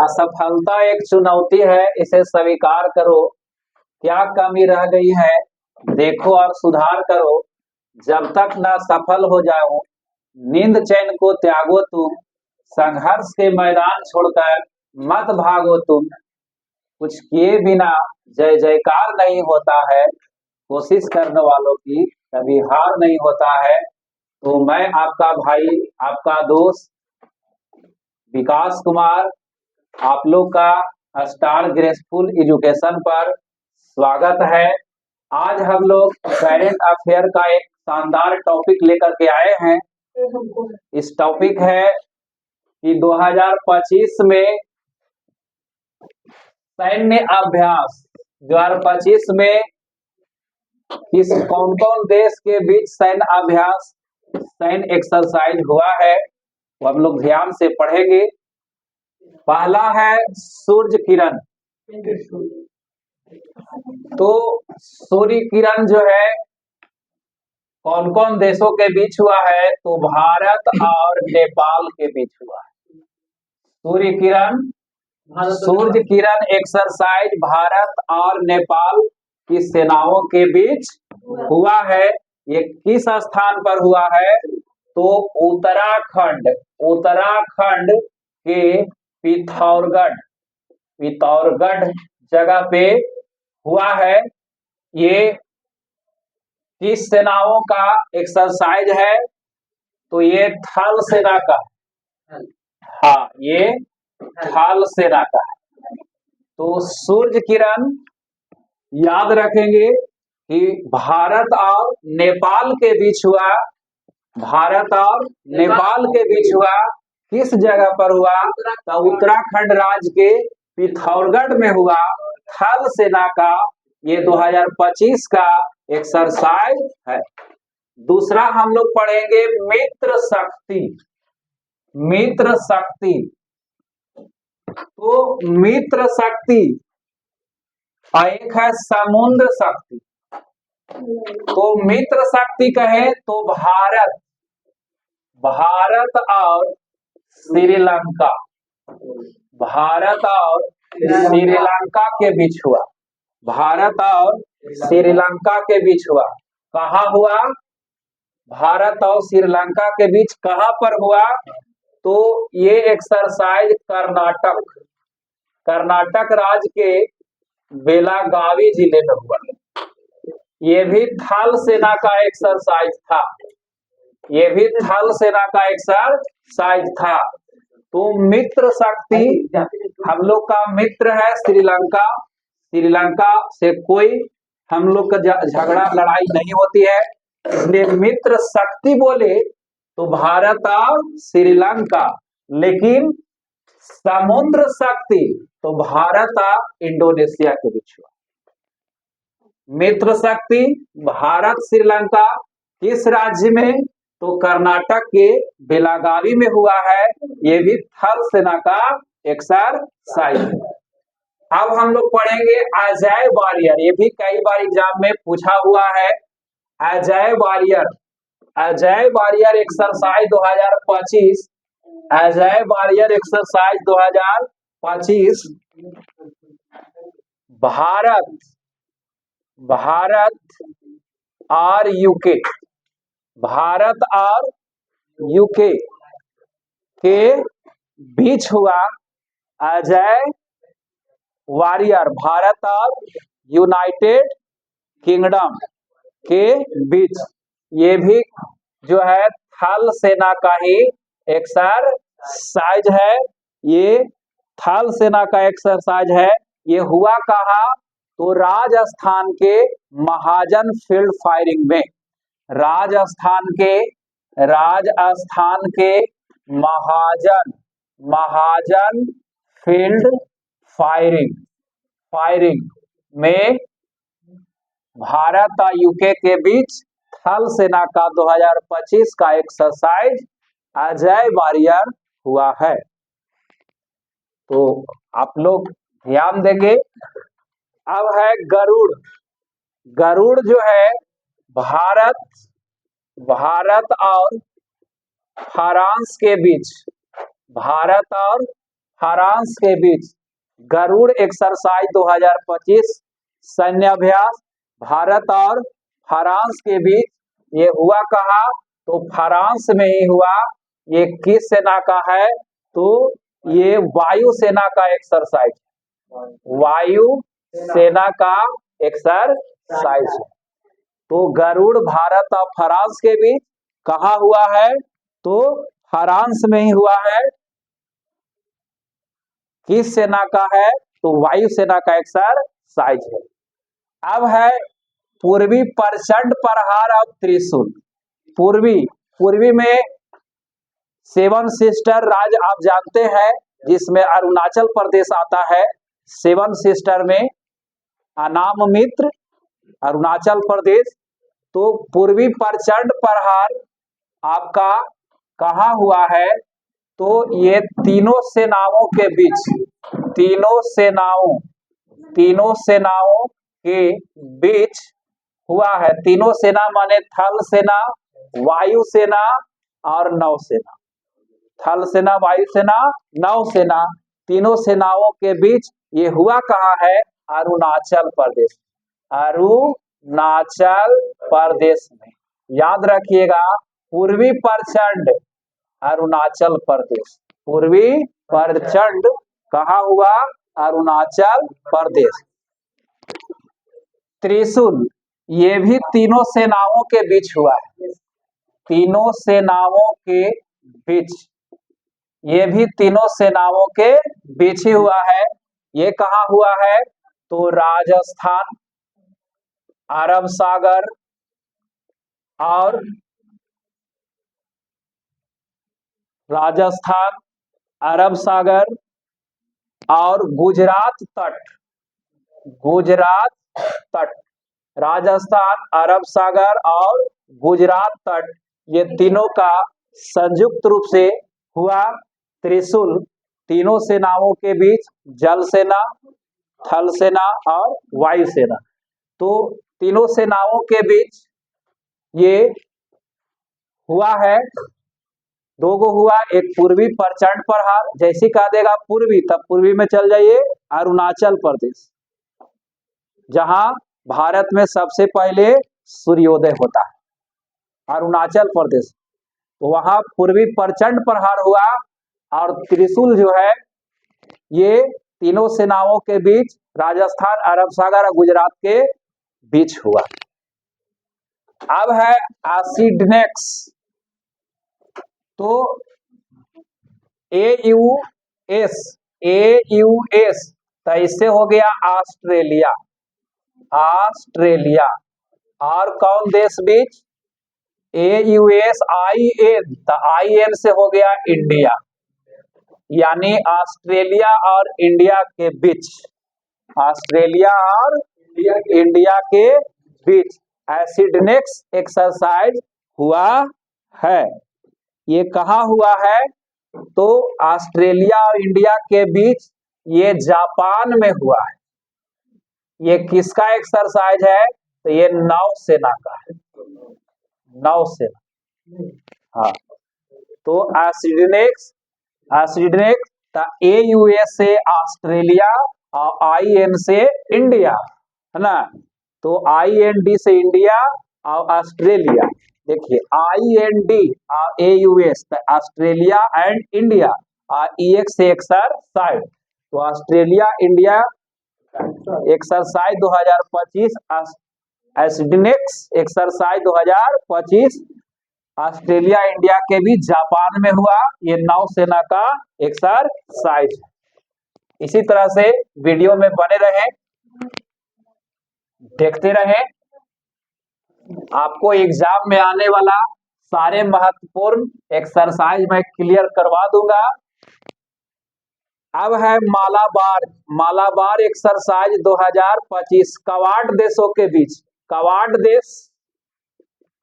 असफलता एक चुनौती है, इसे स्वीकार करो। क्या कमी रह गई है देखो और सुधार करो। जब तक न सफल हो जाओ नींद चैन को त्यागो तुम। संघर्ष के मैदान छोड़कर मत भागो तुम। कुछ किए बिना जय जयकार नहीं होता है। कोशिश करने वालों की कभी हार नहीं होता है। तो मैं आपका भाई, आपका दोस्त विकास कुमार, आप लोग का स्टार ग्रेसफुल एजुकेशन पर स्वागत है। आज हम लोग करंट अफेयर का एक शानदार टॉपिक लेकर के आए हैं। इस टॉपिक है कि 2025 में सैन्य अभ्यास 2025 में किस कौन कौन देश के बीच सैन्य अभ्यास, सैन्य एक्सरसाइज हुआ है, वो हम लोग ध्यान से पढ़ेंगे। पहला है सूर्य किरण। तो सूर्य किरण जो है कौन कौन देशों के बीच हुआ है, तो भारत और नेपाल के बीच हुआ है। सूर्य किरण एक्सरसाइज भारत और नेपाल की सेनाओं के बीच हुआ है। ये किस स्थान पर हुआ है, तो उत्तराखंड के पिथौरगढ़ जगह पे हुआ है। ये किस सेनाओं का एक्सरसाइज है, तो ये थल सेना का, हाँ ये थल सेना का है। तो सूर्य किरण याद रखेंगे कि भारत और नेपाल के बीच हुआ। भारत और नेपाल के बीच हुआ किस जगह पर हुआ, तो उत्तराखंड राज्य के पिथौरगढ़ में हुआ। थल सेना का ये 2025 का एक्सरसाइज है। दूसरा हम लोग पढ़ेंगे मित्र शक्ति। तो मित्र शक्ति और एक है समुद्र शक्ति। तो मित्र शक्ति कहे तो भारत और श्रीलंका के बीच हुआ। भारत और श्रीलंका के बीच हुआ। कहाँ हुआ, भारत और श्रीलंका के बीच कहाँ पर हुआ, तो ये एक्सरसाइज कर्नाटक राज्य के बेलागावी जिले में हुआ। ये भी थल सेना का एक्सरसाइज था। तो मित्र शक्ति, हम लोग का मित्र है श्रीलंका से कोई हम लोग का झगड़ा लड़ाई नहीं होती है, इसलिए मित्र शक्ति बोले तो भारत और श्रीलंका। लेकिन समुद्र शक्ति तो भारत और इंडोनेशिया के बीच हुआ। मित्र शक्ति भारत श्रीलंका किस राज्य में, तो कर्नाटक के बेलागावी में हुआ है। ये भी थल सेना का एक्सरसाइज है। अब हम लोग पढ़ेंगे अजय वॉरियर। ये भी कई बार एग्जाम में पूछा हुआ है। Ajay warrior exercise 2025। Ajay warrior exercise 2025 Bharat और यूके के बीच हुआ। अजय वॉरियर भारत और यूनाइटेड किंगडम के बीच, ये भी जो है थल सेना का ही एक्सरसाइज है। ये थल सेना का एक्सरसाइज है। ये हुआ कहाँ, तो राजस्थान के महाजन फील्ड फायरिंग में। राजस्थान के महाजन फील्ड फायरिंग में भारत और यूके के बीच थल सेना का 2025 का एक्सरसाइज अजय वॉरियर हुआ है। तो आप लोग ध्यान देंगे। अब है गरुड़ जो है भारत और फ्रांस के बीच, भारत और फ्रांस के बीच गरुड़ एक्सरसाइज 2025 सैन्य अभ्यास भारत और फ्रांस के बीच ये हुआ कहाँ? तो फ्रांस में ही हुआ। ये किस सेना का है? तो ये वायु सेना का एक्सरसाइज, वायु सेना का एक्सरसाइज है। तो गरुड़ भारत और फ्रांस के बीच कहाँ हुआ है? तो फ्रांस में ही हुआ है। किस सेना का है? तो वायु सेना का एक्सरसाइज है। अब है पूर्वी प्रचंड प्रहार और त्रिशूल। पूर्वी में सेवन सिस्टर राज्य आप जानते हैं, जिसमें अरुणाचल प्रदेश आता है। सेवन सिस्टर में अनाम मित्र अरुणाचल प्रदेश। तो पूर्वी प्रचंड प्रहार आपका कहाँ हुआ है? तो ये तीनों सेनाओं के बीच, तीनों सेनाओं के बीच हुआ है। तीनों सेना माने थल सेना, वायु सेना और नौसेना। थल सेना, वायु सेना, नौसेना, तीनों सेनाओं के बीच ये हुआ कहाँ है? अरुणाचल प्रदेश, अरुणाचल प्रदेश में। याद रखिएगा, पूर्वी प्रचंड अरुणाचल प्रदेश, पूर्वी प्रचंड कहाँ हुआ? अरुणाचल प्रदेश। त्रिशूल ये भी तीनों सेनाओं के बीच हुआ है। तीनों सेनाओं के बीच, ये भी तीनों सेनाओं के बीच ही हुआ है। ये कहाँ हुआ है? तो राजस्थान, अरब सागर और राजस्थान, अरब सागर और गुजरात तट, गुजरात तट, राजस्थान, अरब सागर और गुजरात तट, ये तीनों का संयुक्त रूप से हुआ त्रिशूल। तीनों सेनाओं के बीच, जल सेना, थल सेना और वायु सेना। तो तीनों सेनाओं के बीच ये हुआ है। दो गो हुआ, एक पूर्वी प्रचंड प्रहार, जैसे कह देगा पूर्वी तब पूर्वी में चल जाइए अरुणाचल प्रदेश, जहां भारत में सबसे पहले सूर्योदय होता है, अरुणाचल प्रदेश। तो वहां पूर्वी प्रचंड प्रहार हुआ। और त्रिशूल जो है ये तीनों सेनाओं के बीच, राजस्थान, अरब सागर और गुजरात के बीच हुआ। अब है एसिडनेक्स। तो AUS, AUS तो इससे हो गया ऑस्ट्रेलिया, ऑस्ट्रेलिया। और कौन देश बीच? AUS IN, तो IN से हो गया इंडिया, यानी ऑस्ट्रेलिया और इंडिया के बीच, ऑस्ट्रेलिया और इंडिया के बीच एसिडनेक्स एक्सरसाइज हुआ है। ये कहाँ हुआ है? तो ऑस्ट्रेलिया और इंडिया के बीच, ये जापान में हुआ है। ये किसका एक्सरसाइज है? तो ये नौसेना का है, नौसेना। हाँ, तो एसिडनेक्स, AUS से ऑस्ट्रेलिया और IN से इंडिया, है ना। तो IND से इंडिया और ऑस्ट्रेलिया। देखिए IND और AUS ऑस्ट्रेलिया एंड इंडिया, और EX से एक्सरसाइज। तो Australia India exercise 2025, AUSINDEX exercise 2025 Australia India के बीच जापान में हुआ। ये नौसेना का एक्सरसाइज है। इसी तरह से वीडियो में बने रहें, देखते रहें। आपको एग्जाम में आने वाला सारे महत्वपूर्ण एक्सरसाइज मैं क्लियर करवा दूंगा। अब है मालाबार, मालाबार एक्सरसाइज 2025 क्वाड देशों के बीच। क्वाड देश,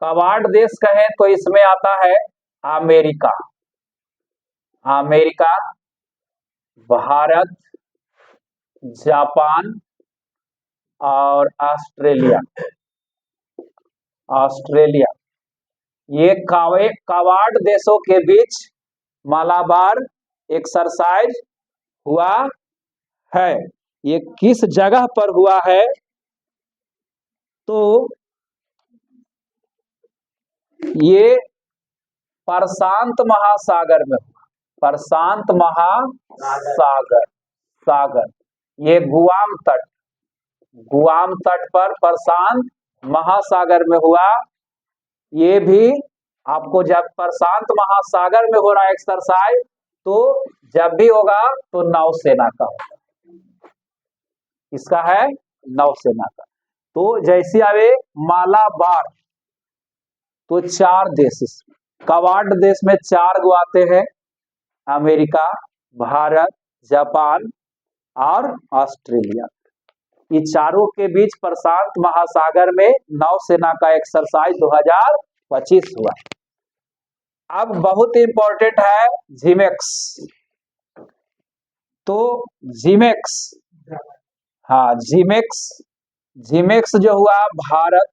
क्वाड देश कहें तो इसमें आता है अमेरिका, अमेरिका, भारत, जापान और ऑस्ट्रेलिया, ऑस्ट्रेलिया। ये क्वाड देशों के बीच मालाबार एक्सरसाइज हुआ है। ये किस जगह पर हुआ है? तो ये प्रशांत महासागर में हुआ। प्रशांत महासागर सागर ये गुआम तट पर प्रशांत महासागर में हुआ। ये भी आपको जब प्रशांत महासागर में हो रहा है एक्सरसाइज, तो जब भी होगा तो नौसेना का होगा। इसका है नौसेना का। तो जैसे आवे मालाबार, तो 4 देश, क्वाड देश में 4 गो आते हैं, अमेरिका, भारत, जापान और ऑस्ट्रेलिया। ये चारों के बीच प्रशांत महासागर में नौसेना का एक्सरसाइज 2025 हुआ। अब बहुत इंपॉर्टेंट है जिमेक्स। तो जिमेक्स, हाँ जिमेक्स जो हुआ भारत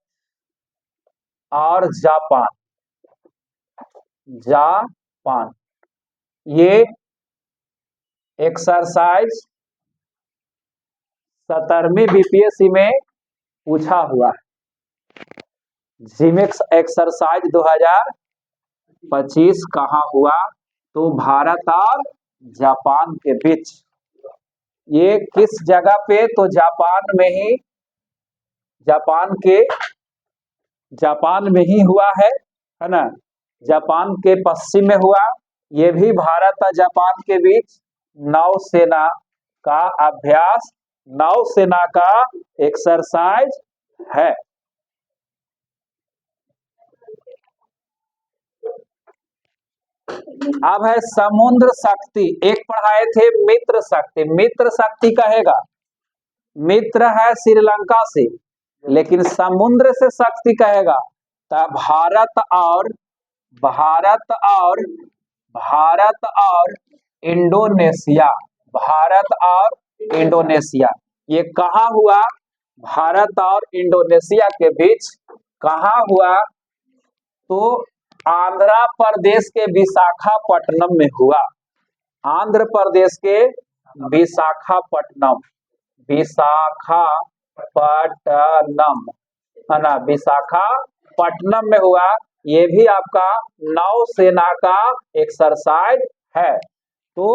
और जापान ये एक्सरसाइज 17वीं बीपीएससी में पूछा हुआ है। जिमेक्स एक्सरसाइज 2025 कहाँ हुआ? तो भारत और जापान के बीच। ये किस जगह पे? तो जापान में ही हुआ है ना। जापान के पश्चिम में हुआ। ये भी भारत और जापान के बीच नौसेना का अभ्यास, नौसेना का एक्सरसाइज है। अब है समुद्र शक्ति। एक पढ़ाए थे मित्र शक्ति। मित्र शक्ति कहेगा, मित्र है श्रीलंका से, लेकिन समुद्र से शक्ति कहेगा तो भारत और इंडोनेशिया। भारत और इंडोनेशिया ये कहाँ हुआ? भारत और इंडोनेशिया के बीच कहाँ हुआ? तो आंध्र प्रदेश के विशाखापट्टनम में हुआ। आंध्र प्रदेश के विशाखापट्टनम है ना, विशाखापट्टनम में हुआ। ये भी आपका नौसेना का एक्सरसाइज है। तो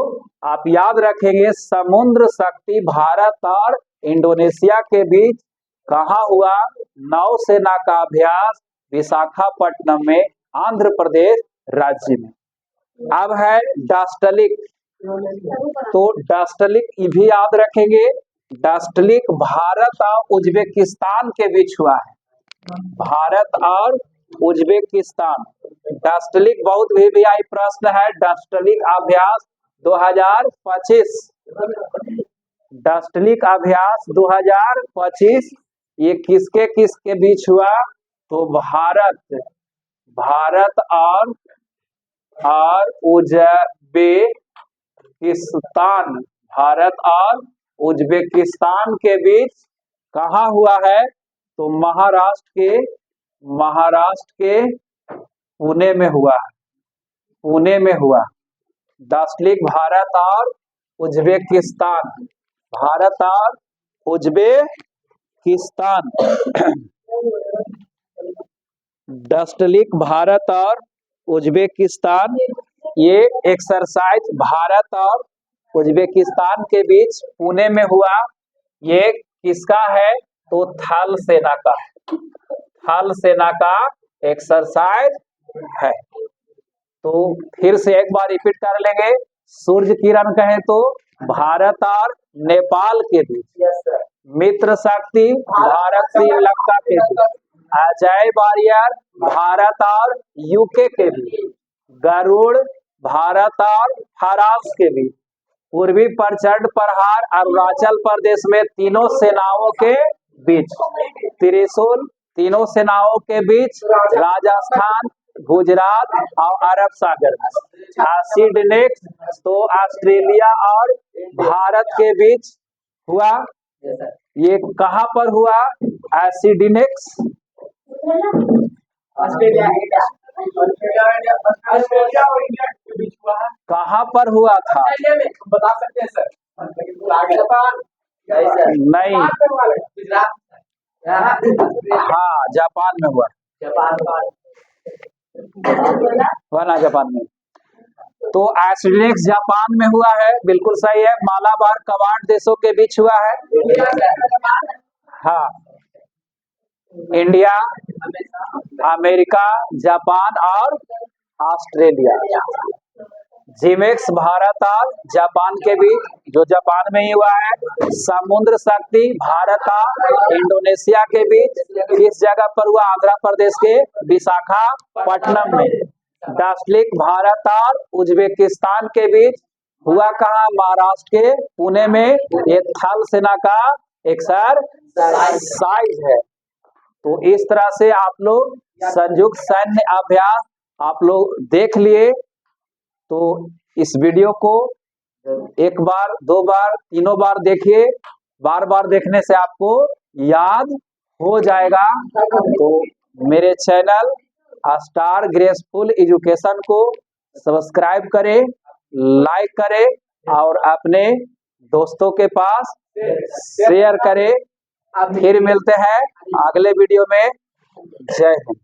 आप याद रखेंगे समुद्र शक्ति भारत और इंडोनेशिया के बीच कहाँ हुआ? नौसेना का अभ्यास विशाखापट्टनम में, आंध्र प्रदेश राज्य में। अब है डास्टलिक। तो डास्टलिक भी याद रखेंगे। डास्टलिक भारत और उज्बेकिस्तान के बीच हुआ है। भारत और उज्बेकिस्तान। डास्टलिक बहुत भी आई प्रश्न है। डास्टलिक अभ्यास 2025। डास्टलिक अभ्यास 2025 ये किसके बीच हुआ? तो भारत और उज्बेकिस्तान, भारत और उज्बेकिस्तान के बीच कहाँ हुआ है? तो महाराष्ट्र के पुणे में हुआ। पुणे में हुआ डास्टलिक भारत और उज्बेकिस्तान। भारत और उज्बेकिस्तान डास्टलिक भारत और उज्बेकिस्तान ये एक्सरसाइज भारत और उज्बेकिस्तान के बीच पुणे में हुआ। ये किसका है? तो थल सेना का। थल सेना का एक्सरसाइज है। तो फिर से एक बार रिपीट कर लेंगे। सूर्य किरण कहे तो भारत और नेपाल के बीच। मित्र शक्ति भारत श्रीलंका के बीच। अजय वारियर भारत और यूके के बीच। गरुड़ भारत और फ्रांस के बीच। पूर्वी प्रचंड प्रहार अरुणाचल प्रदेश में तीनों सेनाओं के बीच। त्रिशूल तीनों सेनाओं के बीच राजस्थान, गुजरात और अरब सागर में। एसिडनेक्स तो ऑस्ट्रेलिया और भारत के बीच हुआ। ये कहाँ पर हुआ? एसिडनेक्स ऑस्ट्रेलिया और इंडिया के बीच हुआ है। कहाँ पर हुआ था? बता सकते हैं सर? जापान नहीं, गुजरात। हाँ जापान में हुआ ना, जापान में। तो एस्ट्रेलिक्स जापान में हुआ है, बिल्कुल सही है। मालाबार कवाड़ देशों के बीच हुआ है। हाँ, इंडिया, अमेरिका, जापान और ऑस्ट्रेलिया। जिमेक्स भारत और जापान के बीच, जो जापान में ही हुआ है। समुद्र शक्ति भारत और इंडोनेशिया के बीच किस जगह पर हुआ? आंध्र प्रदेश के विशाखापट्टनम में। डस्टलिक भारत और उज्बेकिस्तान के बीच हुआ कहाँ? महाराष्ट्र के पुणे में। ये थल सेना का एक्सरसाइज है। तो इस तरह से आप लोग संयुक्त सैन्य अभ्यास आप लोग देख लिए। तो इस वीडियो को एक बार, दो बार, तीनों बार देखिए। बार बार देखने से आपको याद हो जाएगा। तो मेरे चैनल स्टार ग्रेसफुल एजुकेशन को सब्सक्राइब करें, लाइक करें और अपने दोस्तों के पास शेयर करें। फिर मिलते हैं अगले वीडियो में। जय हिंद।